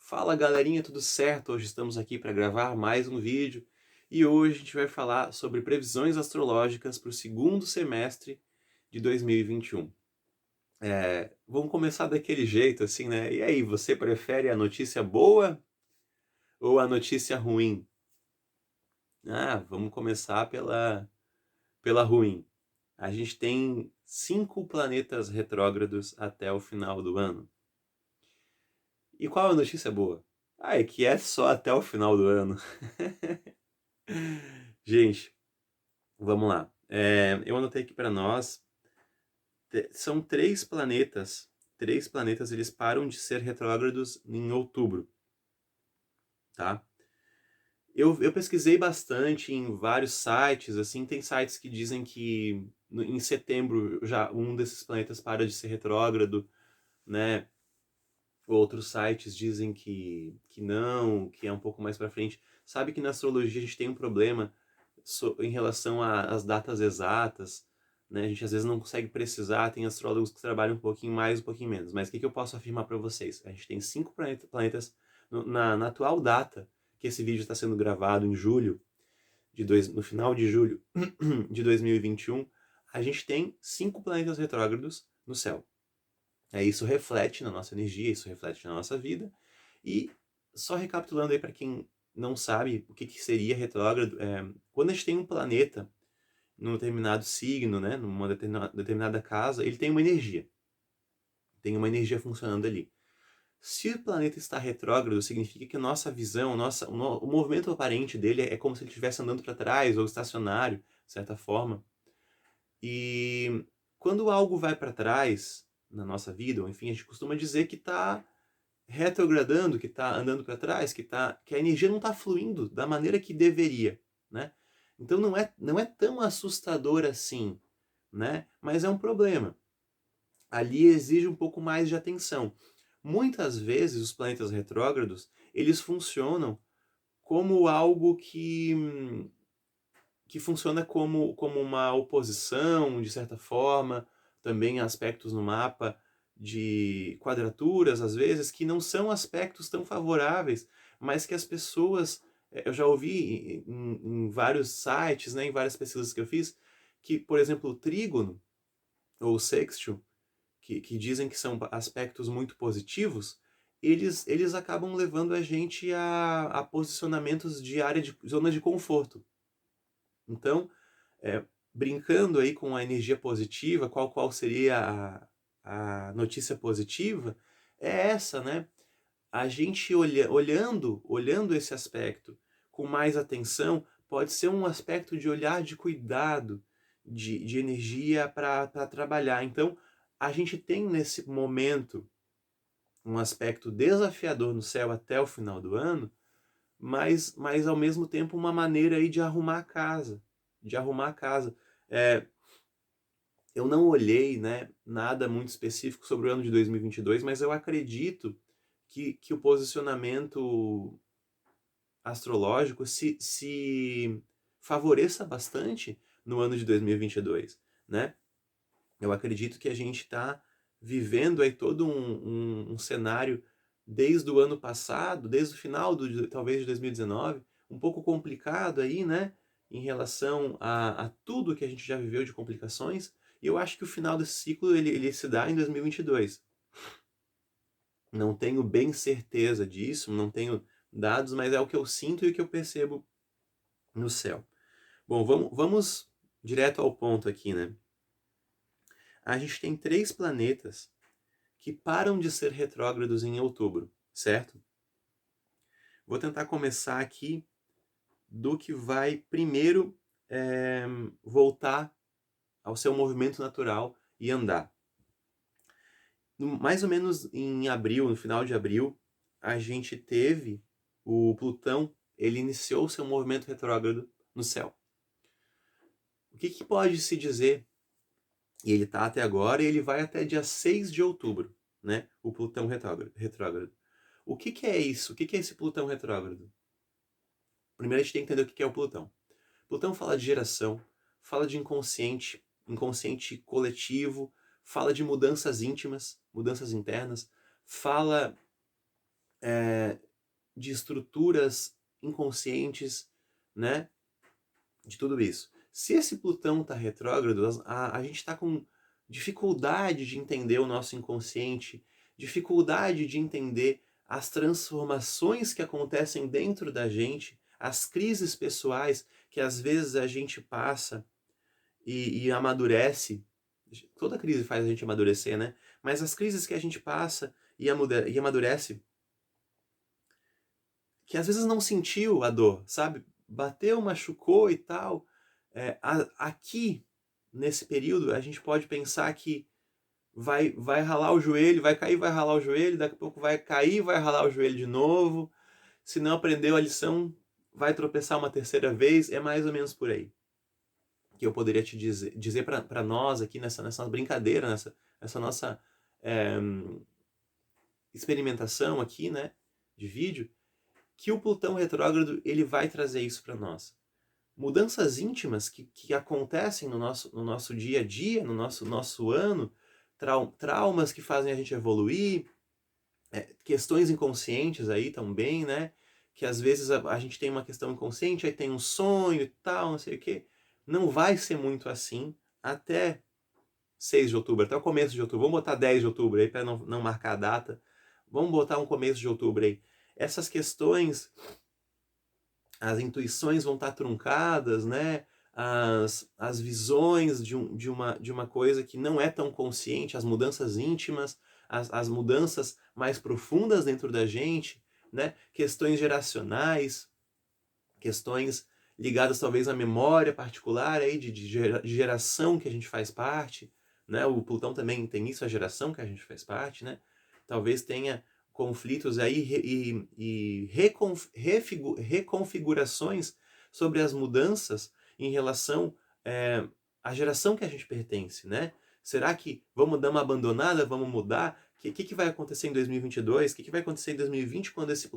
Fala galerinha, tudo certo? Hoje estamos aqui para gravar mais um vídeo e hoje a gente vai falar sobre previsões astrológicas para o segundo semestre de 2021. Vamos começar daquele jeito assim, né? E aí, você prefere a notícia boa ou a notícia ruim? Vamos começar pela ruim. A gente tem 5 planetas retrógrados até o final do ano. E qual a notícia boa? É que é só até o final do ano. Gente, vamos lá. Eu anotei aqui para nós. São três planetas. Três planetas, eles param de ser retrógrados em outubro, tá? Eu pesquisei bastante em vários sites, assim, tem sites que dizem que em setembro já um desses planetas para de ser retrógrado, né? Outros sites dizem que não, que é um pouco mais para frente. Sabe que na astrologia a gente tem um problema em relação às datas exatas, né? A gente às vezes não consegue precisar, tem astrólogos que trabalham um pouquinho mais, um pouquinho menos. Mas o que eu posso afirmar para vocês? A gente tem 5 planetas na atual data que esse vídeo está sendo gravado em julho, no final de julho de 2021, a gente tem 5 planetas retrógrados no céu. Isso reflete na nossa energia, isso reflete na nossa vida. E só recapitulando aí para quem não sabe o que seria retrógrado, quando a gente tem um planeta num determinado signo, né, numa determinada casa, ele tem uma energia funcionando ali. Se o planeta está retrógrado, significa que a nossa visão, o movimento aparente dele é como se ele estivesse andando para trás ou estacionário, de certa forma. E quando algo vai para trás na nossa vida, ou enfim, a gente costuma dizer que está retrogradando, que está andando para trás, que a energia não está fluindo da maneira que deveria, né? Então não é tão assustador assim, né? Mas é um problema. Ali exige um pouco mais de atenção. Muitas vezes os planetas retrógrados, eles funcionam como algo que funciona como uma oposição, de certa forma, também aspectos no mapa de quadraturas, às vezes, que não são aspectos tão favoráveis, mas que as pessoas, eu já ouvi em vários sites, né, em várias pesquisas que eu fiz, que, por exemplo, o trígono ou o sextil, que dizem que são aspectos muito positivos, eles acabam levando a gente a posicionamentos de área de zona de conforto. Então, é, brincando aí com a energia positiva, qual seria a notícia positiva, é essa, né? A gente olhando esse aspecto com mais atenção, pode ser um aspecto de olhar de cuidado, de energia para trabalhar. Então, a gente tem nesse momento um aspecto desafiador no céu até o final do ano, mas ao mesmo tempo uma maneira aí de arrumar a casa, de arrumar a casa. É, eu não olhei, né, nada muito específico sobre o ano de 2022, mas eu acredito que o posicionamento astrológico se favoreça bastante no ano de 2022, né? Eu acredito que a gente está vivendo aí todo um cenário desde o ano passado, desde o final talvez de 2019, um pouco complicado aí, né? Em relação a tudo que a gente já viveu de complicações. E eu acho que o final desse ciclo ele se dá em 2022. Não tenho bem certeza disso, não tenho dados, mas é o que eu sinto e o que eu percebo no céu. Bom, vamos direto ao ponto aqui, né? A gente tem 3 planetas que param de ser retrógrados em outubro, certo? Vou tentar começar aqui do que vai primeiro voltar ao seu movimento natural e andar. Mais ou menos em abril, no final de abril, a gente teve o Plutão, ele iniciou seu movimento retrógrado no céu. O que pode se dizer? E ele está até agora e ele vai até dia 6 de outubro, né? O Plutão retrógrado. O que é isso? O que é esse Plutão retrógrado? Primeiro a gente tem que entender o que é o Plutão. Plutão fala de geração, fala de inconsciente, inconsciente coletivo, fala de mudanças íntimas, mudanças internas, fala de estruturas inconscientes, né? De tudo isso. Se esse Plutão está retrógrado, a gente está com dificuldade de entender o nosso inconsciente, dificuldade de entender as transformações que acontecem dentro da gente, as crises pessoais que às vezes a gente passa e amadurece. Toda crise faz a gente amadurecer, né? Mas as crises que a gente passa e amadurece, que às vezes não sentiu a dor, sabe? Bateu, machucou e tal. Aqui, nesse período, a gente pode pensar que vai ralar o joelho, vai cair, vai ralar o joelho, daqui a pouco vai cair, vai ralar o joelho de novo. Se não aprendeu a lição, vai tropeçar uma terceira vez. É mais ou menos por aí que eu poderia te dizer para nós aqui nessa brincadeira, nessa nossa experimentação aqui, né, de vídeo, que o Plutão retrógrado ele vai trazer isso para nós. Mudanças íntimas que acontecem no nosso dia a dia, no nosso ano, traumas que fazem a gente evoluir, questões inconscientes aí também, né? Que às vezes a gente tem uma questão inconsciente, aí tem um sonho e tal, não sei o quê. Não vai ser muito assim até 6 de outubro, até o começo de outubro. Vamos botar 10 de outubro aí para não marcar a data. Vamos botar um começo de outubro aí. Essas questões, as intuições vão estar truncadas, né? As visões de uma coisa que não é tão consciente, as mudanças íntimas, as mudanças mais profundas dentro da gente, né? Questões geracionais, questões ligadas talvez à memória particular aí de geração que a gente faz parte, né? O Plutão também tem isso, a geração que a gente faz parte, né? Talvez tenha conflitos aí e reconfigurações sobre as mudanças em relação à geração que a gente pertence, né? Será que vamos dar uma abandonada, vamos mudar? O que vai acontecer em 2022? O que vai acontecer em 2020 quando esse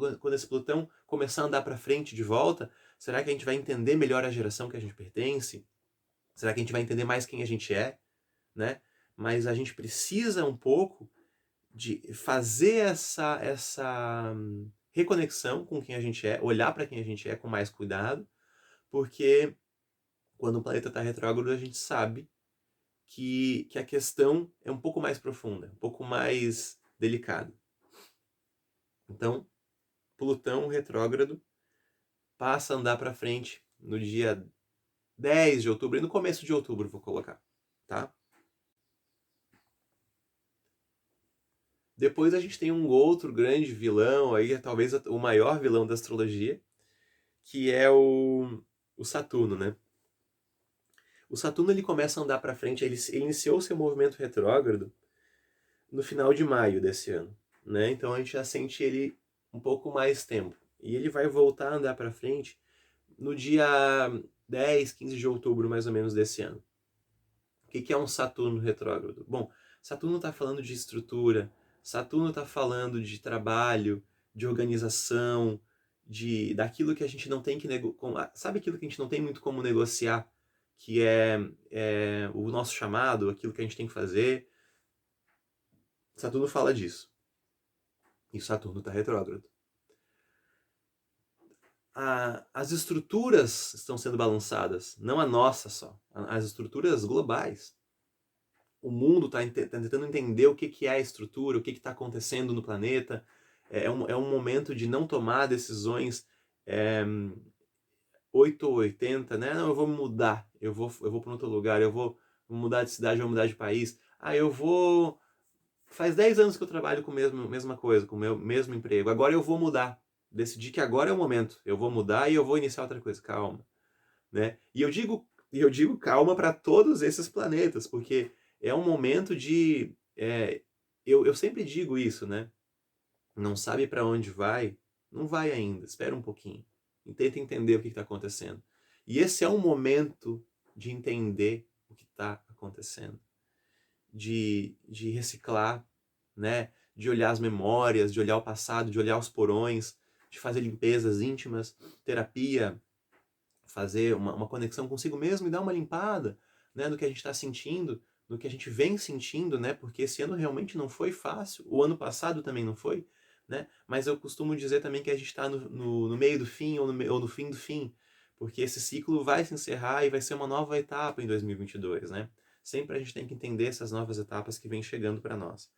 Plutão começar a andar para frente de volta? Será que a gente vai entender melhor a geração que a gente pertence? Será que a gente vai entender mais quem a gente é, né? Mas a gente precisa um pouco de fazer essa reconexão com quem a gente é, olhar para quem a gente é com mais cuidado, porque quando o planeta está retrógrado a gente sabe que a questão é um pouco mais profunda, um pouco mais delicada. Então, Plutão retrógrado passa a andar para frente no dia 10 de outubro, e no começo de outubro vou colocar, tá? Depois a gente tem um outro grande vilão, aí talvez o maior vilão da astrologia, que é o Saturno, né? O Saturno ele começa a andar para frente, ele iniciou seu movimento retrógrado no final de maio desse ano, né? Então a gente já sente ele um pouco mais tempo. E ele vai voltar a andar para frente no dia 10, 15 de outubro, mais ou menos, desse ano. O que é um Saturno retrógrado? Bom, Saturno está falando de estrutura, Saturno está falando de trabalho, de organização, daquilo que a gente não tem que negociar. Sabe aquilo que a gente não tem muito como negociar? Que é o nosso chamado, aquilo que a gente tem que fazer. Saturno fala disso. E Saturno está retrógrado. As estruturas estão sendo balançadas, não a nossa só, as estruturas globais. O mundo está tentando entender o que é a estrutura, o que está acontecendo no planeta. É um momento de não tomar decisões 8 ou 80, né? Não, eu vou mudar, eu vou para outro lugar, eu vou mudar de cidade, eu vou mudar de país. Eu vou... Faz 10 anos que eu trabalho com a mesma coisa, com o meu mesmo emprego. Agora eu vou mudar. Decidi que agora é o momento. Eu vou mudar e eu vou iniciar outra coisa. Calma, né? E eu digo calma para todos esses planetas, porque é um momento de... eu sempre digo isso, né? Não sabe para onde vai? Não vai ainda. Espera um pouquinho. E tenta entender o que está acontecendo. E esse é um momento de entender o que está acontecendo. De reciclar, né? De olhar as memórias, de olhar o passado, de olhar os porões, de fazer limpezas íntimas, terapia, fazer uma conexão consigo mesmo e dar uma limpada, né, do que a gente está sentindo, do que a gente vem sentindo, né? Porque esse ano realmente não foi fácil, o ano passado também não foi, né? Mas eu costumo dizer também que a gente está no meio do fim ou no fim do fim, porque esse ciclo vai se encerrar e vai ser uma nova etapa em 2022, né? Sempre a gente tem que entender essas novas etapas que vêm chegando para nós.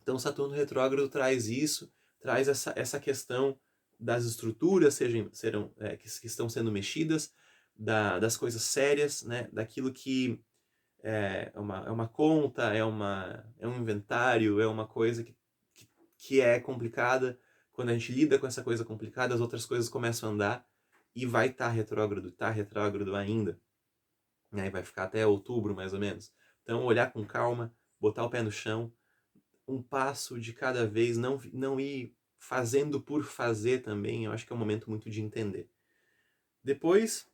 Então, Saturno retrógrado traz isso, traz essa questão das estruturas que estão sendo mexidas, das coisas sérias, né? Daquilo que é uma conta, é um inventário, é uma coisa que é complicada. Quando a gente lida com essa coisa complicada, as outras coisas começam a andar e vai estar retrógrado ainda. Aí vai ficar até outubro, mais ou menos. Então, olhar com calma, botar o pé no chão, um passo de cada vez, não ir fazendo por fazer também, eu acho que é um momento muito de entender. Depois,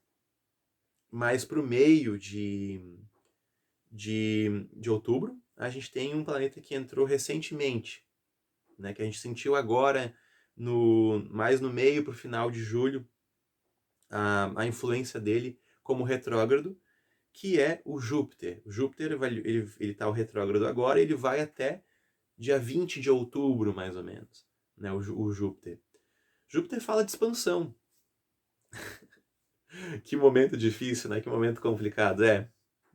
mais para o meio de outubro, a gente tem um planeta que entrou recentemente, né, que a gente sentiu agora, mais no meio para o final de julho, a influência dele como retrógrado, que é o Júpiter. O Júpiter ele tá o retrógrado agora, ele vai até dia 20 de outubro, mais ou menos, né, o Júpiter. Júpiter fala de expansão. Que momento difícil, né? Que momento complicado.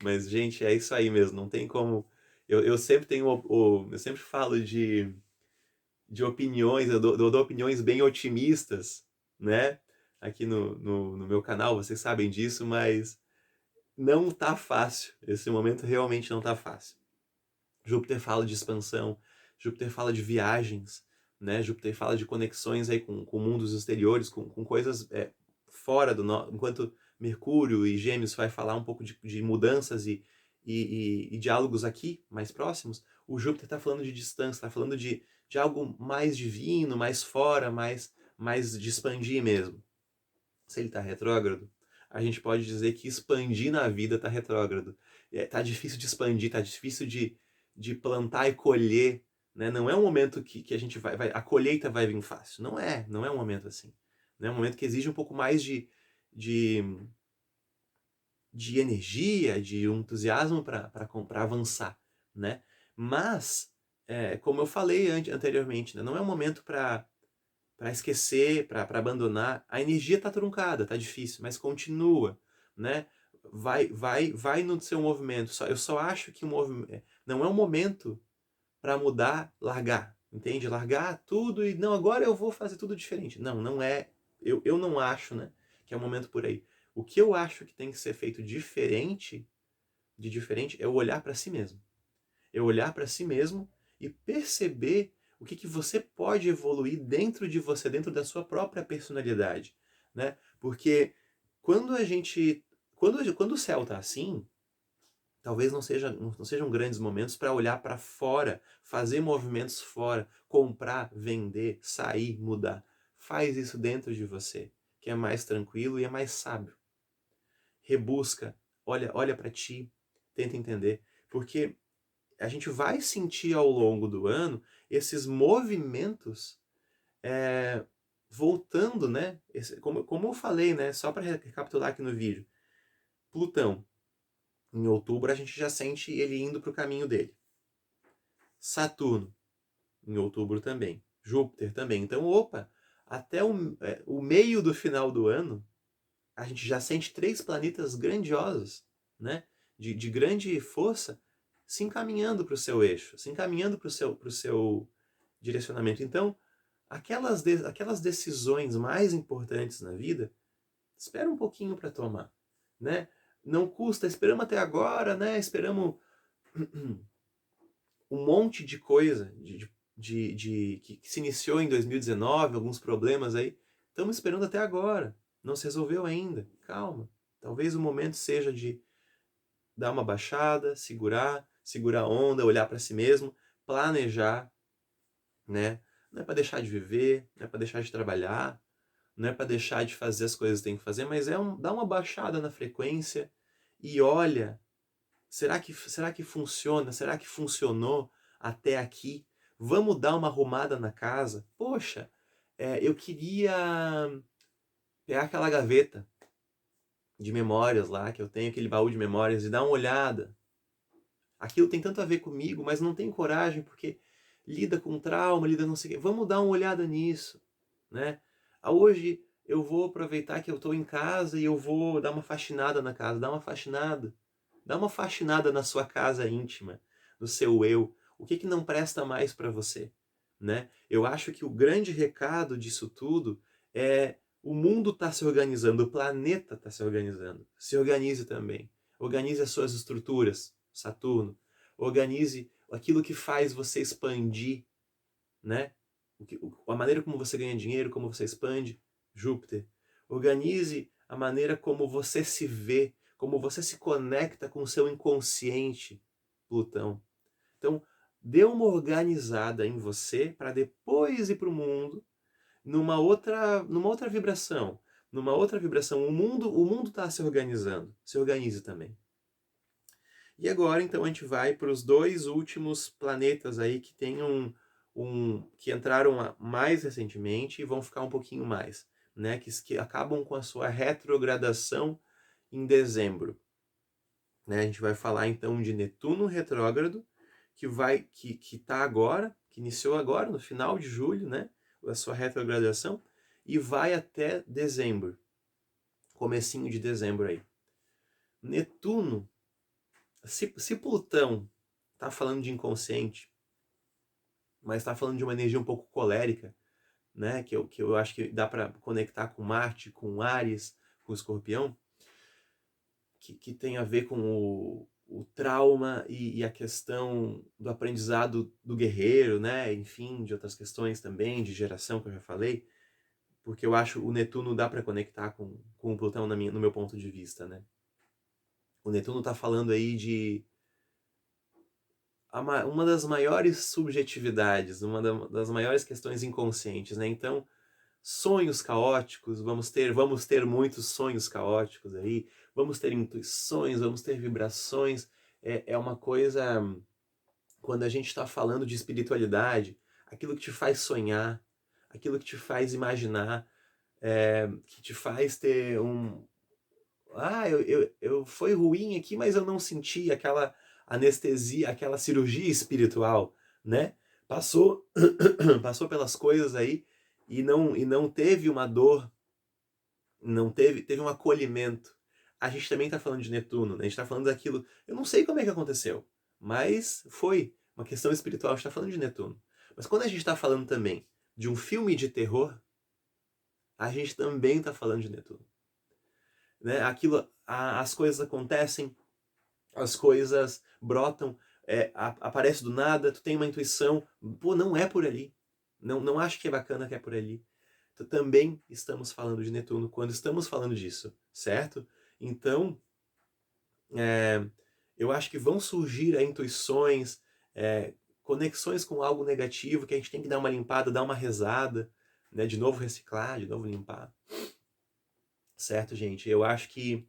Mas, gente, é isso aí mesmo. Não tem como. Eu sempre tenho. Eu sempre falo de opiniões, eu dou opiniões bem otimistas, né? Aqui no meu canal, vocês sabem disso, mas não tá fácil. Esse momento realmente não tá fácil. Júpiter fala de expansão, Júpiter fala de viagens, né? Júpiter fala de conexões aí com mundos exteriores, com coisas fora do nosso. Enquanto Mercúrio e Gêmeos vai falar um pouco de mudanças e diálogos aqui, mais próximos, o Júpiter está falando de distância, está falando de algo mais divino, mais fora, mais de expandir mesmo. Se ele está retrógrado, a gente pode dizer que expandir na vida está retrógrado. Tá difícil de expandir, tá difícil de plantar e colher, né? Não é um momento que a gente a colheita vai vir fácil. Não é um momento assim. Né? É um momento que exige um pouco mais de, de energia, de um entusiasmo para avançar, né? Mas, como eu falei anteriormente, né? Não é um momento para esquecer, para abandonar. A energia está truncada, está difícil, mas continua, né? Vai no seu movimento. Eu só acho que não é um momento para mudar, largar, entende? Largar tudo e não, agora eu vou fazer tudo diferente. Não é. Eu não acho, né? Que é um momento por aí. O que eu acho que tem que ser feito de diferente, é o olhar para si mesmo. É olhar para si mesmo e perceber o que você pode evoluir dentro de você, dentro da sua própria personalidade, né? Porque quando a gente, quando o céu tá assim, talvez não sejam grandes momentos para olhar para fora, fazer movimentos fora, comprar, vender, sair, mudar. Faz isso dentro de você, que é mais tranquilo e é mais sábio. Rebusca, olha para ti, tenta entender, porque a gente vai sentir ao longo do ano esses movimentos voltando, né? Como eu falei, né? Só para recapitular aqui no vídeo. Plutão, em outubro, a gente já sente ele indo para o caminho dele. Saturno, em outubro também. Júpiter também. Então, até o meio do final do ano, a gente já sente 3 planetas grandiosos, né? De grande força, se encaminhando para o seu eixo, se encaminhando para o seu direcionamento. Então, aquelas decisões mais importantes na vida, espera um pouquinho para tomar, né? Não custa, esperamos até agora, né? Esperamos um monte de coisa que se iniciou em 2019, alguns problemas aí. Estamos esperando até agora. Não se resolveu ainda. Calma. Talvez o momento seja de dar uma baixada, segurar a onda, olhar para si mesmo, planejar, né? Não é para deixar de viver, não é para deixar de trabalhar, não é para deixar de fazer as coisas que tem que fazer, mas dá uma baixada na frequência e olha, será que funciona? Será que funcionou até aqui? Vamos dar uma arrumada na casa? Poxa, eu queria pegar aquela gaveta de memórias lá, que eu tenho aquele baú de memórias, e dar uma olhada. Aquilo tem tanto a ver comigo, mas não tenho coragem porque lida com trauma, lida com não sei o quê. Vamos dar uma olhada nisso, né? Hoje eu vou aproveitar que eu estou em casa e eu vou dar uma faxinada na casa. Dá uma faxinada. Dá uma faxinada na sua casa íntima, no seu eu. O que não presta mais para você, né? Eu acho que o grande recado disso tudo é o mundo está se organizando, o planeta está se organizando. Se organize também. Organize as suas estruturas, Saturno. Organize aquilo que faz você expandir, né? A maneira como você ganha dinheiro, como você expande, Júpiter. Organize a maneira como você se vê, como você se conecta com o seu inconsciente, Plutão. Então, dê uma organizada em você para depois ir para o mundo numa outra vibração. Numa outra vibração. O mundo está se organizando. Se organize também. E agora, então, a gente vai para os dois últimos planetas aí que tem que entraram mais recentemente e vão ficar um pouquinho mais, né? Que acabam com a sua retrogradação em dezembro. Né? A gente vai falar então de Netuno retrógrado, que tá agora, que iniciou agora, no final de julho, né? A sua retrogradação, e vai até dezembro. Comecinho de dezembro aí. Netuno, se Plutão tá falando de inconsciente, mas está falando de uma energia um pouco colérica, né? Que eu acho que dá para conectar com Marte, com Áries, com Escorpião, que tem a ver com o trauma e a questão do aprendizado do guerreiro, né? Enfim, de outras questões também, de geração que eu já falei, porque eu acho o Netuno dá para conectar com o Plutão no meu ponto de vista, né? O Netuno está falando aí de uma das maiores subjetividades, das maiores questões inconscientes, né? Então, sonhos caóticos, vamos ter muitos sonhos caóticos aí, vamos ter intuições, vamos ter vibrações. É uma coisa, quando a gente está falando de espiritualidade, aquilo que te faz sonhar, aquilo que te faz imaginar, que te faz ter foi ruim aqui, mas eu não senti aquela anestesia, aquela cirurgia espiritual, né? Passou, passou pelas coisas aí e não teve uma dor, teve um acolhimento. A gente também está falando de Netuno, né? A gente está falando daquilo, eu não sei como é que aconteceu, mas foi uma questão espiritual, a gente está falando de Netuno. Mas quando a gente está falando também de um filme de terror, a gente também está falando de Netuno. Né? As coisas acontecem, as coisas brotam, aparece do nada, tu tem uma intuição, pô, não é por ali. Não acho que é bacana que é por ali. Então, também estamos falando de Netuno quando estamos falando disso, certo? Então, eu acho que vão surgir intuições, conexões com algo negativo que a gente tem que dar uma limpada, dar uma rezada, né? De novo reciclar, de novo limpar. Certo, gente? Eu acho que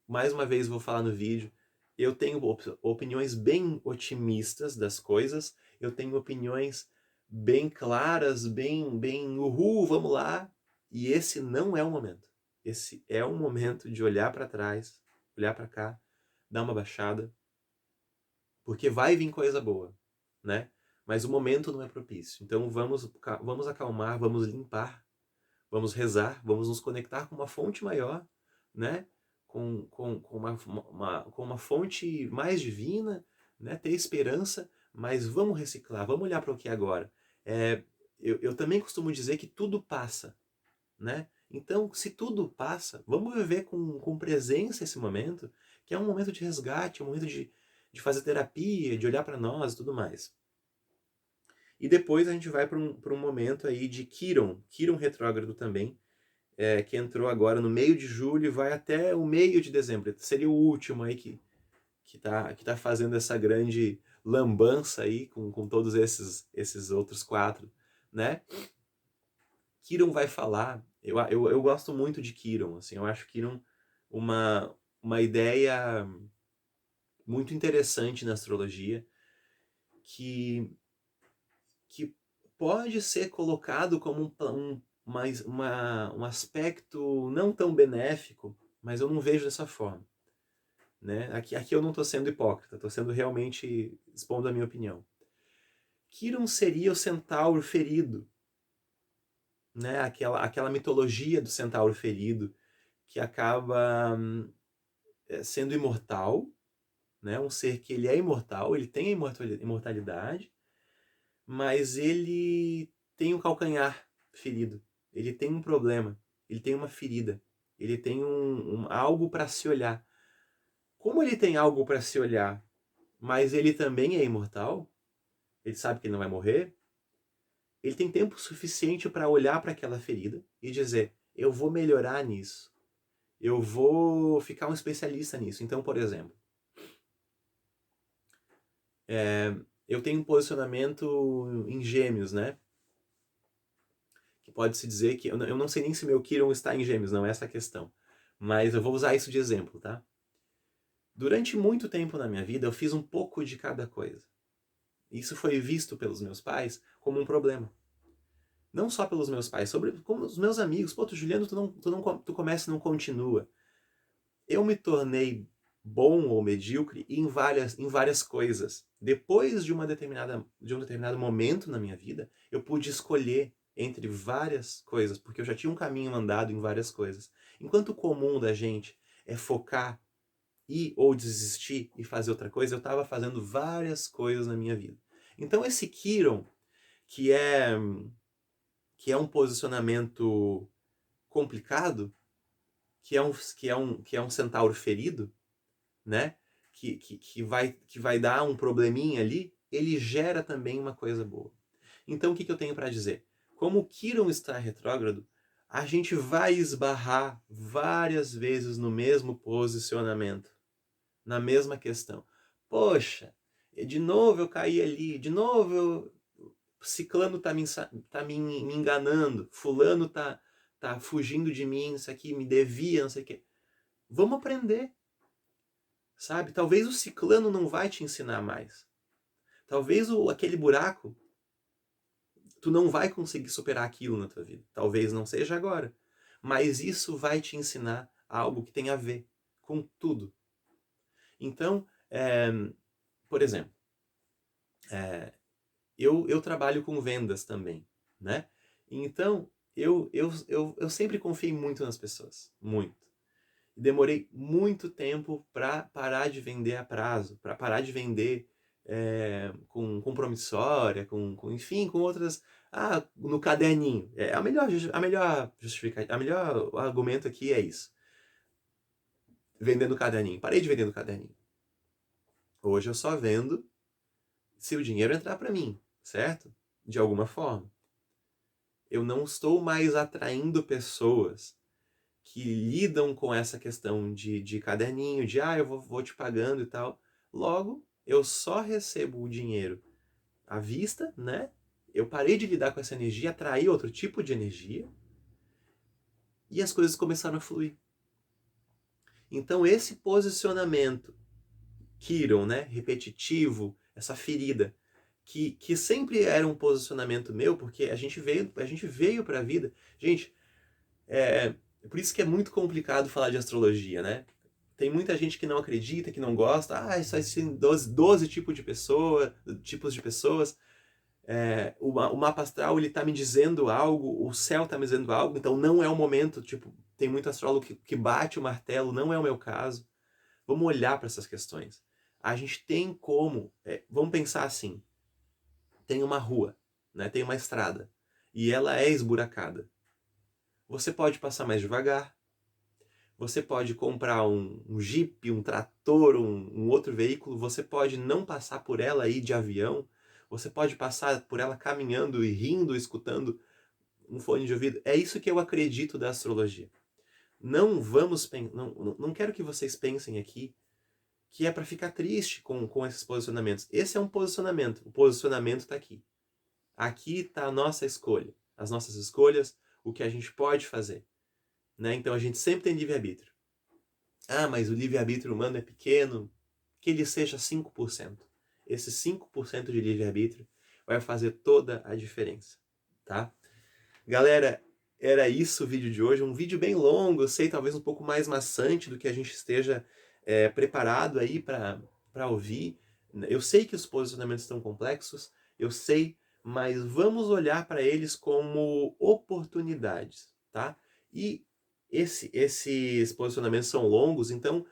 mais uma vez vou falar no vídeo, eu tenho opiniões bem otimistas das coisas, eu tenho opiniões bem claras, bem uhul, vamos lá, e esse não é o momento. Esse é um momento de olhar para trás, olhar para cá, dar uma baixada, porque vai vir coisa boa, né? Mas o momento não é propício. Então vamos acalmar, vamos limpar, vamos rezar, vamos nos conectar com uma fonte maior, né? Com uma fonte mais divina, né? Ter esperança, mas vamos reciclar, vamos olhar para o que é agora. Eu também costumo dizer que tudo passa, né? Então, se tudo passa, vamos viver com presença esse momento, que é um momento de resgate, um momento de fazer terapia, de olhar para nós e tudo mais. E depois a gente vai para um momento aí de Quiron retrógrado também, que entrou agora no meio de julho e vai até o meio de dezembro. Seria o último aí que tá fazendo essa grande lambança aí com todos esses outros 4, né? Quiron vai falar, eu gosto muito de Quiron, assim, eu acho Quiron uma ideia muito interessante na astrologia, que pode ser colocado como um aspecto não tão benéfico, mas eu não vejo dessa forma, né? Aqui eu não estou sendo hipócrita, estou sendo realmente expondo a minha opinião. Quiron seria o centauro ferido, né? Aquela mitologia do centauro ferido que acaba sendo imortal, né? Um ser que ele é imortal, ele tem a imortalidade, mas ele tem um calcanhar ferido, ele tem um problema, ele tem uma ferida, ele tem algo para se olhar. Como ele tem algo para se olhar, mas ele também é imortal, ele sabe que ele não vai morrer, ele tem tempo suficiente para olhar para aquela ferida e dizer: eu vou melhorar nisso, eu vou ficar um especialista nisso. Então, por exemplo, eu tenho um posicionamento em Gêmeos, né? Que pode-se dizer que... Eu não sei nem se meu Quiron está em Gêmeos, não é essa a questão. Mas eu vou usar isso de exemplo, tá? Durante muito tempo na minha vida, eu fiz um pouco de cada coisa. Isso foi visto pelos meus pais como um problema. Não só pelos meus pais, como os meus amigos. Pô, Juliano, tu começa e não continua. Eu me tornei bom ou medíocre em várias coisas. Depois de um determinado momento na minha vida, eu pude escolher entre várias coisas, porque eu já tinha um caminho andado em várias coisas. Enquanto o comum da gente é focar ou desistir e fazer outra coisa, eu estava fazendo várias coisas na minha vida. Então esse Quiron, que é um posicionamento complicado, que é um centauro ferido, né? Que vai dar um probleminha ali, ele gera também uma coisa boa. Então o que eu tenho para dizer? Como o Quiron está retrógrado, a gente vai esbarrar várias vezes no mesmo posicionamento, na mesma questão. Poxa, de novo eu caí ali, de novo Ciclano tá me enganando, fulano tá fugindo de mim, isso aqui me devia, não sei o quê. Vamos aprender, sabe? Talvez o ciclano não vai te ensinar mais. Talvez aquele buraco, tu não vai conseguir superar aquilo na tua vida. Talvez não seja agora. Mas isso vai te ensinar algo que tem a ver com tudo. Então, por exemplo, eu trabalho com vendas também, né? Então, eu sempre confiei muito nas pessoas. Muito. Demorei muito tempo para parar de vender a prazo, para parar de vender com promissória, enfim, com outras... no caderninho. A melhor argumento aqui é isso. Vendendo caderninho. Parei de vender no caderninho. Hoje eu só vendo se o dinheiro entrar para mim, certo? De alguma forma. Eu não estou mais atraindo pessoas que lidam com essa questão de caderninho, de eu vou te pagando e tal. Logo, eu só recebo o dinheiro à vista, né? Eu parei de lidar com essa energia, atraí outro tipo de energia e as coisas começaram a fluir. Então esse posicionamento Quiron, né, repetitivo, essa ferida, que sempre era um posicionamento meu, porque a gente veio para a vida. Gente, por isso que é muito complicado falar de astrologia, né? Tem muita gente que não acredita, que não gosta. Isso existem 12 tipos de pessoas. O mapa astral, ele tá me dizendo algo, o céu tá me dizendo algo, então não é o momento. Tipo, tem muito astrólogo que bate o martelo, não é o meu caso. Vamos olhar para essas questões. A gente tem como... vamos pensar assim. Tem uma rua, né? Tem uma estrada, e ela é esburacada. Você pode passar mais devagar. Você pode comprar um Jeep, um trator, um outro veículo. Você pode não passar por ela aí de avião. Você pode passar por ela caminhando e rindo, escutando um fone de ouvido. É isso que eu acredito da astrologia. Não quero que vocês pensem aqui que é para ficar triste com esses posicionamentos. Esse é um posicionamento. O posicionamento está aqui. Aqui está a nossa escolha. As nossas escolhas, o que a gente pode fazer. Né? Então a gente sempre tem livre-arbítrio. Mas o livre-arbítrio humano é pequeno. Que ele seja 5%. Esse 5% de livre-arbítrio vai fazer toda a diferença. Tá? Galera, era isso o vídeo de hoje. Um vídeo bem longo, eu sei, talvez um pouco mais maçante do que a gente esteja preparado aí para ouvir. Eu sei que os posicionamentos estão complexos, eu sei, mas vamos olhar para eles como oportunidades, tá? E esses posicionamentos são longos, então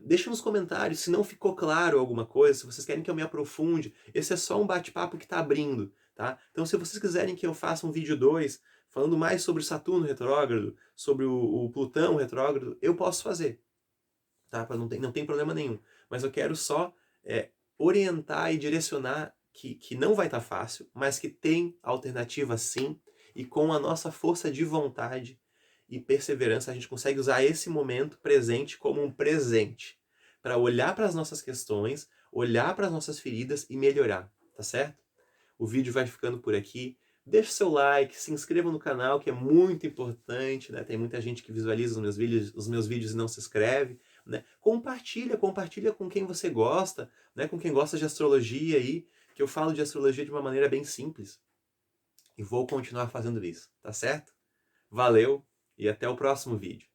deixa nos comentários se não ficou claro alguma coisa, se vocês querem que eu me aprofunde. Esse é só um bate-papo que está abrindo, tá? Então se vocês quiserem que eu faça um vídeo 2 falando mais sobre Saturno retrógrado, sobre o Plutão retrógrado, eu posso fazer, tá? Não tem problema nenhum. Mas eu quero só orientar e direcionar que não vai estar fácil, mas que tem alternativa sim, e com a nossa força de vontade e perseverança a gente consegue usar esse momento presente como um presente para olhar para as nossas questões, olhar para as nossas feridas e melhorar, tá certo? O vídeo vai ficando por aqui. Deixe seu like, se inscreva no canal, que é muito importante, né? Tem muita gente que visualiza os meus vídeos e não se inscreve, né? Compartilha com quem você gosta, né? Com quem gosta de astrologia aí, que eu falo de astrologia de uma maneira bem simples. E vou continuar fazendo isso, tá certo? Valeu e até o próximo vídeo.